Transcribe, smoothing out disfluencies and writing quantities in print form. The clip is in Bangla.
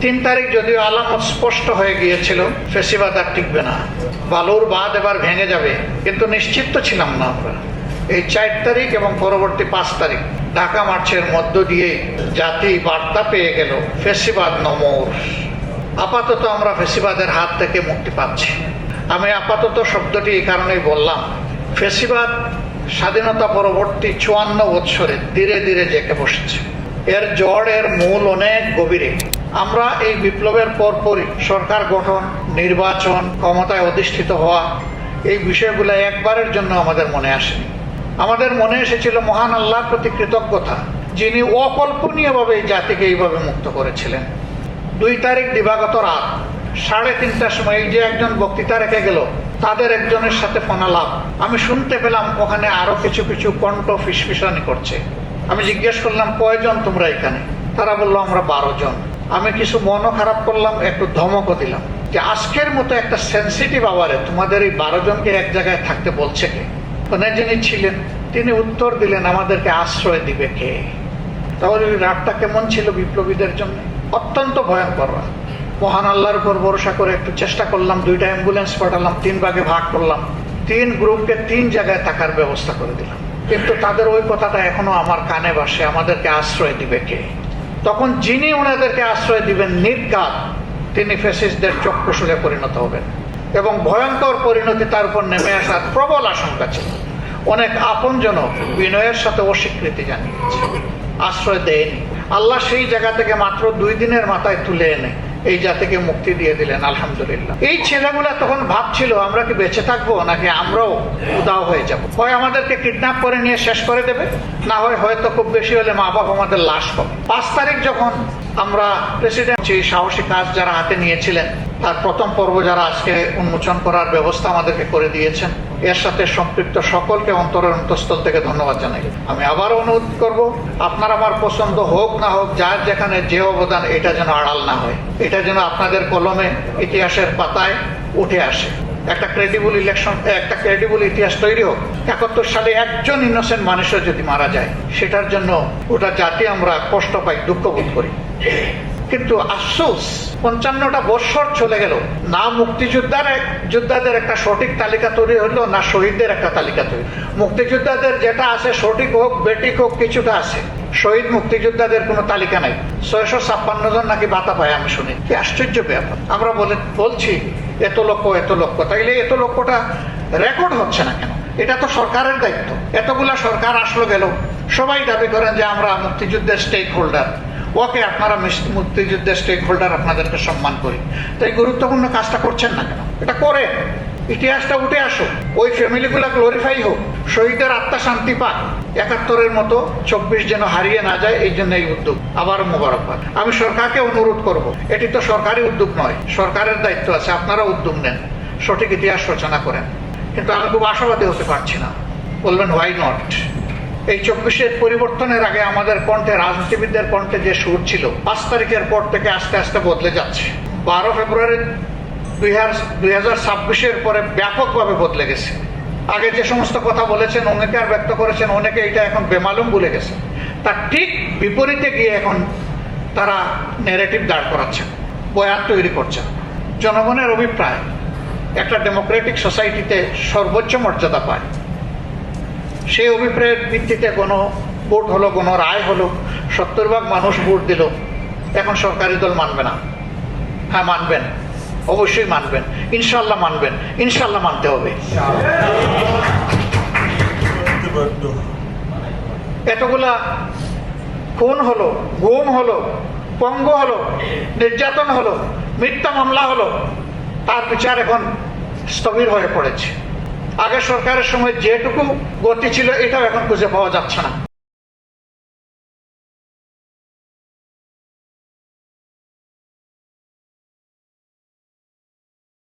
3 তারিখ যদিও আলামত স্পষ্ট হয়ে গিয়েছিল ফেসিবাদ আর টিকবে না, বালুর বাঁধ এবার ভেঙে যাবে, কিন্তু নিশ্চিত তো ছিলাম না আমরা। এই 4 তারিখ এবং পরবর্তী 5 তারিখ ঢাকা মার্চের মধ্য দিয়ে জাতি বার্তা পেয়ে গেল ফেসিবাদ নমর। আপাতত আমরা ফেসিবাদের হাত থেকে মুক্তি পাচ্ছি। আমি আপাতত শব্দটি এই কারণেই বললাম, ফেসিবাদ স্বাধীনতা পরবর্তী 54 বৎসরে ধীরে ধীরে জেঁকে বসেছে। এর জড়, এর মূল অনেক গভীরে। আমরা এই বিপ্লবের পরপরই সরকার গঠন, নির্বাচন, ক্ষমতায় অধিষ্ঠিত হওয়া, এই বিষয়গুলো একবারের জন্য আমাদের মনে আসেনি। আমাদের মনে এসেছিল মহান আল্লাহর প্রতি কৃতজ্ঞতা, যিনি অকল্পনীয়ভাবে এই জাতিকে এইভাবে মুক্ত করেছিলেন। 2 তারিখ দিবাগত রাত 3:30টার সময় এই যে একজন বক্তৃতা রেখে গেল, তাদের একজনের সাথে ফোন আলাপ আমি শুনতে পেলাম। ওখানে আরো কিছু কিছু কণ্ঠ ফিসফিসানি করছে। আমি জিজ্ঞেস করলাম, কয়জন তোমরা এখানে? তারা বললো, আমরা 12 জন। আমি কিছু মনও খারাপ করলাম, একটু ধমকও দিলাম যে আজকের মতো একটা সেন্সিটিভ আওয়ারে তোমাদের এই 12 জনকে এক জায়গায় থাকতে বলছে কে? ওখানে যিনি ছিলেন তিনি উত্তর দিলেন, আমাদেরকে আশ্রয় দিবে কে? তাহলে রাতটা কেমন ছিল বিপ্লবীদের জন্য? অত্যন্ত ভয়ঙ্কর রাত। মহান আল্লাহর উপর ভরসা করে একটু চেষ্টা করলাম, 2টা অ্যাম্বুলেন্স পাঠালাম, 3 ভাগে ভাগ করলাম, 3 গ্রুপকে 3 জায়গায় থাকার ব্যবস্থা করে দিলাম। কিন্তু তাদের ওই কথাটা এখনো আমার কানে ভাসে, আমাদেরকে আশ্রয় দিবে কে? তখন যিনি ওনাদেরকে আশ্রয় দিবেন নির্ঘাত, তিনি ফ্যাসিস্টদের চক্ষুশূলে পরিণত হবেন এবং ভয়ঙ্কর পরিণতি তার উপর নেমে আসার প্রবল আশঙ্কা ছিল। অনেক আপনজন বিনয়ের সাথে অস্বীকৃতি জানিয়েছে, আশ্রয় দেয়নি। আল্লাহ সেই জায়গা থেকে মাত্র 2 দিনের মাথায় তুলে এনে এই জাতিকে মুক্তি দিয়ে দিলেন, আলহামদুলিল্লাহ। এই ছেলেগুলা তখন ভাবছিল আমরা কি বেঁচে থাকবো নাকি আমরাও উদাও হয়ে যাব। হয় আমাদেরকে কিডন্যাপ করে নিয়ে শেষ করে দেবে, না হয় হয়তো খুব বেশি হলে মা বাবা আমাদের লাশ পাবে। 5 তারিখ যখন আমরা প্রেসিডেন্ট সাহসী কাজ যারা হাতে নিয়েছিলেন, তার প্রথম পর্ব যারা আজকে উন্মোচন করার ব্যবস্থা আমাদেরকে করে দিয়েছেন, এর সাথে সম্পৃক্ত সকলকে অন্তরের অন্তঃস্থল থেকে ধন্যবাদ জানাই। আমি আবার অনুরোধ করব, আপনার আমার পছন্দ হোক না হোক, যার যেখানে যে অবদান, এটা যেন আড়াল না হয়, এটা যেন আপনাদের কলমে ইতিহাসের পাতায় উঠে আসে। একটা ক্রেডিবল ইলেকশন, একটা ক্রেডিবল ইতিহাস তৈরি হোক। 71 সালে একজন ইনোসেন্ট মানুষও যদি মারা যায়, সেটার জন্য ওটা জাতি আমরা কষ্ট পাই, দুঃখ বোধ করি। কিন্তু আফসোস, 55টা বৎসর চলে গেল, না মুক্তিযোদ্ধাদের একটা সঠিক তালিকা তৈরি হলো, না শহীদদের একটা তালিকা তৈরি। মুক্তিযোদ্ধাদের যেটা আছে, সঠিক হোক বেঠিক হোক, কিছুটা আছে। শহীদ মুক্তিযোদ্ধাদের কোনো তালিকা নাই। 656 জন নাকি ভাতা পায়, আমি শুনি। কি আশ্চর্য ব্যাপার। আমরা বলছি এত লক্ষ, তাইলে এত লক্ষটা রেকর্ড হচ্ছে না কেন? এটা তো সরকারের দায়িত্ব। এতগুলা সরকার আসলো গেল, সবাই দাবি করেন যে আমরা মুক্তিযুদ্ধের স্টেক হোল্ডার। ওকে, আপনারা মুক্তিযুদ্ধের স্টেক হোল্ডার, আপনাদেরকে সম্মান করি, তাই গুরুত্বপূর্ণ কাজটা করছেন না কেন? এটা করে ইতিহাসটা উঠে আসো, ওই ফ্যামিলিগুলা গ্লোরিফাই হোক, শহীদের আত্মা শান্তি পাক। 71-এর মতো 24 যেন হারিয়ে না যায়, এই জন্য এই উদ্যোগ। আবার মোবারকবাদ। আমি সরকারকে অনুরোধ করব, এটি তো সরকারি উদ্যোগ নয়, সরকারের দায়িত্ব আছে, আপনারা উদ্যোগ নেন, সঠিক ইতিহাস রচনা করেন। কিন্তু আমি খুব আশাবাদী হতে পারছি না। বলবেন হোয়াই নট? এই 24-এর পরিবর্তনের আগে আমাদের কণ্ঠে, রাজনীতিবিদদের কণ্ঠে যে সুর ছিল, 5 তারিখের পর থেকে আস্তে আস্তে বদলে যাচ্ছে। 12 ফেব্রুয়ারি 2026-এর পরে ব্যাপকভাবে বদলে গেছে। আগে যে সমস্ত কথা বলেছেন, অনেকে আর ব্যক্ত করেছেন, অনেকে এটা এখন বেমালুম ভুলে গেছে। তার ঠিক বিপরীতে গিয়ে এখন তারা ন্যারেটিভ দাঁড় করাচ্ছেন, বয়ান তৈরি করছেন। জনগণের অভিপ্রায় একটা ডেমোক্রেটিক সোসাইটিতে সর্বোচ্চ মর্যাদা পায়। সেই অভিপ্রায়ের ভিত্তিতে কোনো ভোট হলো, কোনো রায় হলো, 70% মানুষ ভোট দিল। এখন সরকারি দল মানবে না? হ্যাঁ মানবেন, অবশ্যই মানবেন, ইনশাল্লাহ মানবেন, ইনশাল্লাহ মানতে হবে। এতগুলা খুন হলো, গুম হলো, পঙ্গু হলো, নির্যাতন হলো, মিথ্যা মামলা হলো, তার বিচার এখন স্থবির হয়ে পড়েছে। আগের সরকারের সময় যেটুকু গতি ছিল, এটাও এখন খুঁজে পাওয়া যাচ্ছে না।